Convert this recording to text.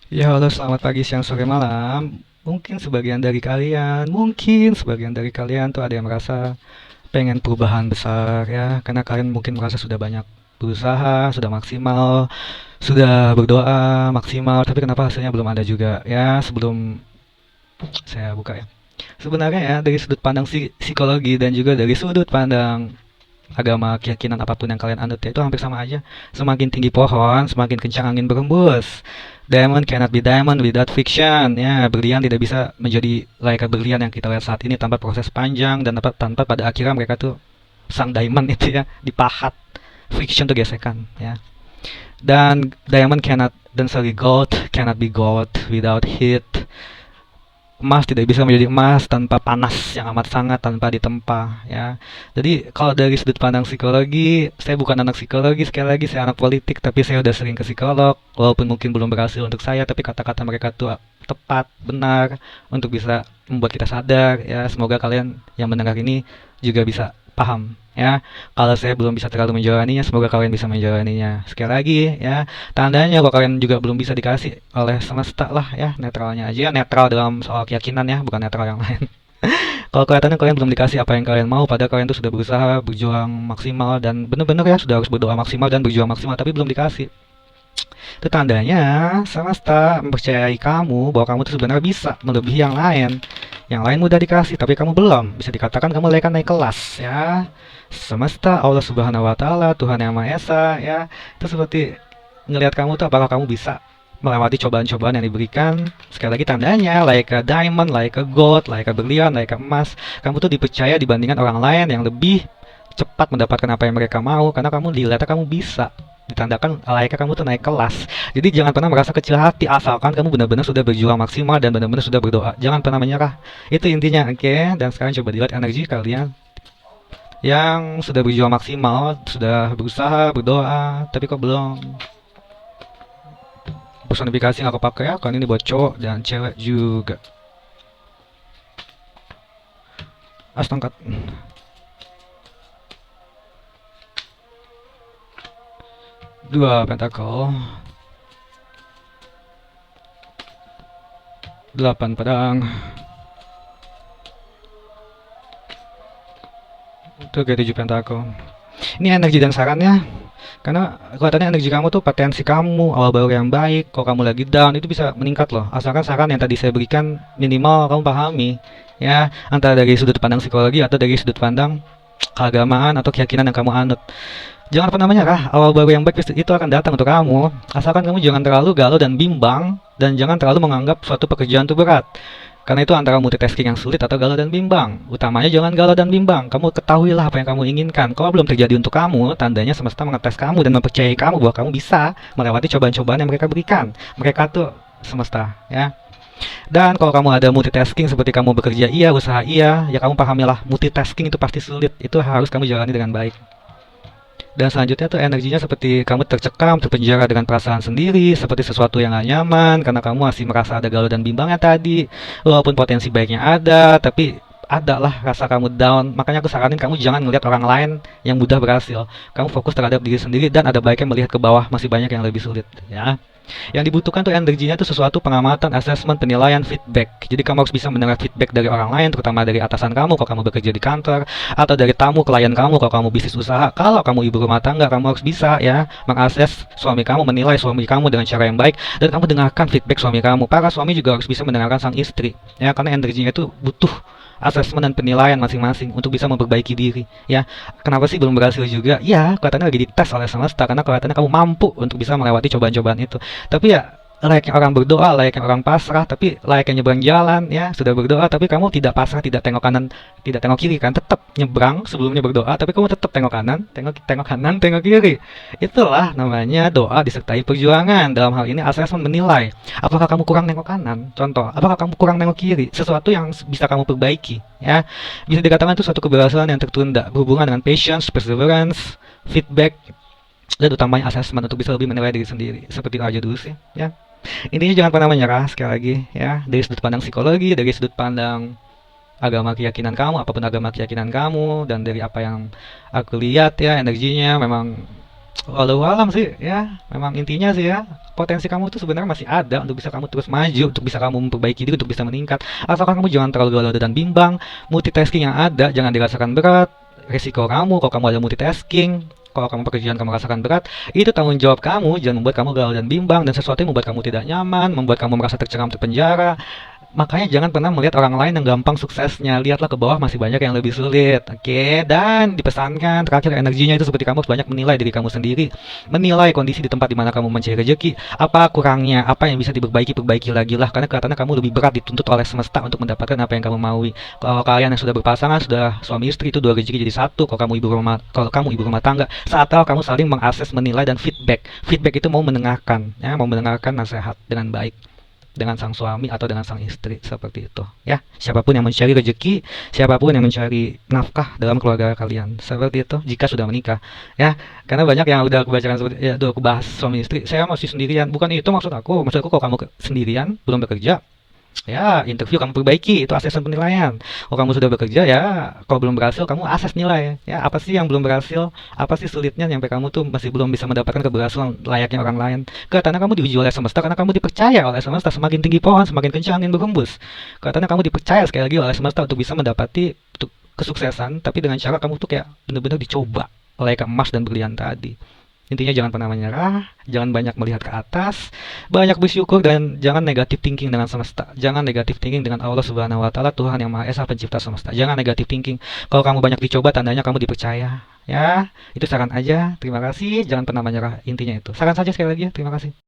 Ya, halo, selamat pagi, siang, sore, malam. Mungkin sebagian dari kalian tuh ada yang merasa pengen perubahan besar ya, karena kalian mungkin merasa sudah banyak berusaha, sudah maksimal, sudah berdoa maksimal, tapi kenapa hasilnya belum ada juga ya. Sebelum saya buka ya, sebenarnya ya dari sudut pandang psikologi dan juga dari sudut pandang agama, keyakinan apapun yang kalian anut ya, itu hampir sama aja. Semakin tinggi pohon, semakin kencang angin berhembus. Diamond cannot be diamond without friction. Ya, berlian tidak bisa menjadi layaknya berlian yang kita lihat saat ini tanpa proses panjang dan tanpa pada akhirnya mereka tuh sang diamond itu ya dipahat. Friction tuh gesekan ya. Dan diamond cannot dan sorry gold cannot be gold without heat. Emas tidak bisa menjadi emas tanpa panas yang amat sangat, tanpa ditempa ya. Jadi kalau dari sudut pandang psikologi, saya bukan anak psikologi, sekali lagi saya anak politik, tapi saya udah sering ke psikolog walaupun mungkin belum berhasil untuk saya, tapi kata-kata mereka tuh tepat, benar untuk bisa membuat kita sadar ya. Semoga kalian yang mendengar ini juga bisa paham ya. Kalau saya belum bisa terlalu menjalaninya, semoga kalian bisa menjalaninya. Sekali lagi ya, tandanya kalau kalian juga belum bisa dikasih oleh semesta lah ya, netralnya aja, netral dalam soal keyakinan ya, bukan netral yang lain. Kalau kelihatannya kalian belum dikasih apa yang kalian mau, padahal kalian tuh sudah berusaha, berjuang maksimal dan bener-bener ya sudah harus berdoa maksimal dan berjuang maksimal, tapi belum dikasih. Itu tandanya semesta mempercayai kamu bahwa kamu tuh sebenarnya bisa melebihi yang lain. Yang lain mudah dikasih, tapi kamu belum. Bisa dikatakan kamu lagi naik kelas ya. Semesta, Allah Subhanahu wa Ta'ala, Tuhan Yang Maha Esa ya. Itu seperti ngelihat kamu tuh apakah kamu bisa melewati cobaan-cobaan yang diberikan. Sekali lagi tandanya like a diamond, like a gold, like a berlian, like a emas. Kamu tuh dipercaya dibandingkan orang lain yang lebih cepat mendapatkan apa yang mereka mau karena kamu dilihatnya kamu bisa, ditandakan layaknya kamu tuh naik kelas. Jadi jangan pernah merasa kecil hati asalkan kamu benar-benar sudah berjuang maksimal dan benar-benar sudah berdoa. Jangan pernah menyerah. Itu intinya, oke? Okay? Dan sekarang coba dilihat energi kalian yang sudah berjuang maksimal, sudah berusaha, berdoa, tapi kok belum. Personifikasi nggak kepake ya, kan ini buat cowok dan cewek juga. Astongkat. Dua pentakel. 8 pedang. Itu kayak 7 pentakel. Ini energi dan sarannya, karena kelihatannya energi kamu tuh potensi kamu awal baru yang baik. Kalau kamu lagi down itu bisa meningkat loh. Asalkan saran yang tadi saya berikan minimal kamu pahami ya, antara dari sudut pandang psikologi atau dari sudut pandang keagamaan atau keyakinan yang kamu anut. Jangan pernah menyerah. Awal baru yang baik itu akan datang untuk kamu. Asalkan kamu jangan terlalu galau dan bimbang dan jangan terlalu menganggap suatu pekerjaan itu berat. Karena itu antara multitasking yang sulit atau galau dan bimbang. Utamanya jangan galau dan bimbang. Kamu ketahuilah apa yang kamu inginkan. Kalau belum terjadi untuk kamu, tandanya semesta mengetes kamu dan mempercayai kamu bahwa kamu bisa melewati cobaan-cobaan yang mereka berikan. Mereka tuh semesta, ya. Dan kalau kamu ada multitasking seperti kamu bekerja iya, usaha iya, ya kamu pahamilah multitasking itu pasti sulit. Itu harus kamu jalani dengan baik. Dan selanjutnya tuh energinya seperti kamu tercekam, terpenjara dengan perasaan sendiri, seperti sesuatu yang gak nyaman, karena kamu masih merasa ada galau dan bimbangnya tadi. Walaupun potensi baiknya ada, tapi ada lah rasa kamu down. Makanya aku saranin kamu jangan ngelihat orang lain yang mudah berhasil. Kamu fokus terhadap diri sendiri dan ada baiknya melihat ke bawah, masih banyak yang lebih sulit. Ya. Yang dibutuhkan tuh energinya tuh sesuatu pengamatan, assessment, penilaian, feedback. Jadi kamu harus bisa mendengar feedback dari orang lain, terutama dari atasan kamu kalau kamu bekerja di kantor, atau dari tamu klien kamu kalau kamu bisnis usaha. Kalau kamu ibu rumah tangga, kamu harus bisa ya mengakses suami kamu, menilai suami kamu dengan cara yang baik, dan kamu dengarkan feedback suami kamu. Para suami juga harus bisa mendengarkan sang istri, ya karena energinya itu butuh asesmen dan penilaian masing-masing untuk bisa memperbaiki diri ya. Kenapa sih belum berhasil juga? Ya kelihatannya lagi dites oleh semesta karena kelihatannya kamu mampu untuk bisa melewati cobaan-cobaan itu, tapi ya layaknya orang berdoa, layaknya orang pasrah, tapi layaknya nyebrang jalan ya, sudah berdoa tapi kamu tidak pasrah, tidak tengok kanan, tidak tengok kiri kan, tetap nyebrang sebelumnya berdoa, tapi kamu tetap tengok kanan, tengok kanan, tengok kiri. Itulah namanya doa disertai perjuangan. Dalam hal ini asesmen menilai, apakah kamu kurang nengok kanan? Contoh, apakah kamu kurang nengok kiri? Sesuatu yang bisa kamu perbaiki ya. Bisa dikatakan itu suatu keberhasilan yang tertunda berhubungan dengan patience, perseverance, feedback, dan utamanya asesmen untuk bisa lebih menilai diri sendiri. Seperti itu aja dulu sih ya. Intinya jangan pernah menyerah, sekali lagi ya, dari sudut pandang psikologi, dari sudut pandang agama keyakinan kamu, apapun agama keyakinan kamu, dan dari apa yang aku lihat ya, energinya memang walau alam sih ya, memang intinya sih ya, potensi kamu tuh sebenarnya masih ada untuk bisa kamu terus maju, untuk bisa kamu memperbaiki diri, untuk bisa meningkat. Asalkan kamu jangan terlalu galau dan bimbang. Multitasking yang ada jangan dirasakan berat. Resiko kamu kalau kamu ada multitasking, kalau kamu pekerjaan kamu rasakan berat, itu tanggung jawab kamu. Jangan membuat kamu galau dan bimbang dan sesuatu yang membuat kamu tidak nyaman, membuat kamu merasa tercengang, terpenjara. Makanya jangan pernah melihat orang lain yang gampang suksesnya. Lihatlah ke bawah, masih banyak yang lebih sulit. Oke, dan dipesankan terakhir energinya itu seperti kamu harus banyak menilai diri kamu sendiri. Menilai kondisi di tempat di mana kamu mencari rezeki. Apa kurangnya, apa yang bisa diperbaiki, perbaiki lagi lah. Karena kelihatannya kamu lebih berat dituntut oleh semesta untuk mendapatkan apa yang kamu maui. Kalau kalian yang sudah berpasangan, sudah suami istri itu dua rezeki jadi satu. Kalau kamu ibu rumah tangga, saat tahu kamu saling mengakses, menilai dan feedback. Feedback itu mau mendengarkan, ya, mau mendengarkan nasihat dengan baik dengan sang suami atau dengan sang istri seperti itu ya, siapapun yang mencari rezeki, siapapun yang mencari nafkah dalam keluarga kalian seperti itu jika sudah menikah ya. Karena banyak yang udah aku bacakan seperti ya, udah aku bahas suami istri, saya masih sendirian, bukan itu maksud aku kalau kamu sendirian belum bekerja ya interview kamu perbaiki, itu asesmen penilaian. Kalau kamu sudah bekerja ya, kalau belum berhasil kamu ases nilai ya, apa sih yang belum berhasil, apa sih sulitnya sampai kamu tuh masih belum bisa mendapatkan keberhasilan layaknya orang lain. Karena kamu diuji oleh semesta, karena kamu dipercaya oleh semesta, semakin tinggi pohon semakin kencang angin berhembus. Karena kamu dipercaya sekali lagi oleh semesta untuk bisa mendapati kesuksesan, tapi dengan cara kamu tuh kayak bener-bener dicoba layaknya emas dan berlian tadi. Intinya jangan pernah menyerah, jangan banyak melihat ke atas, banyak bersyukur dan jangan negatif thinking dengan semesta. Jangan negatif thinking dengan Allah Subhanahu wa taala, Tuhan yang Maha Esa pencipta semesta. Jangan negatif thinking. Kalau kamu banyak dicoba tandanya kamu dipercaya. Ya, itu saran aja. Terima kasih, jangan pernah menyerah. Intinya itu. Saran saja sekali lagi ya. Terima kasih.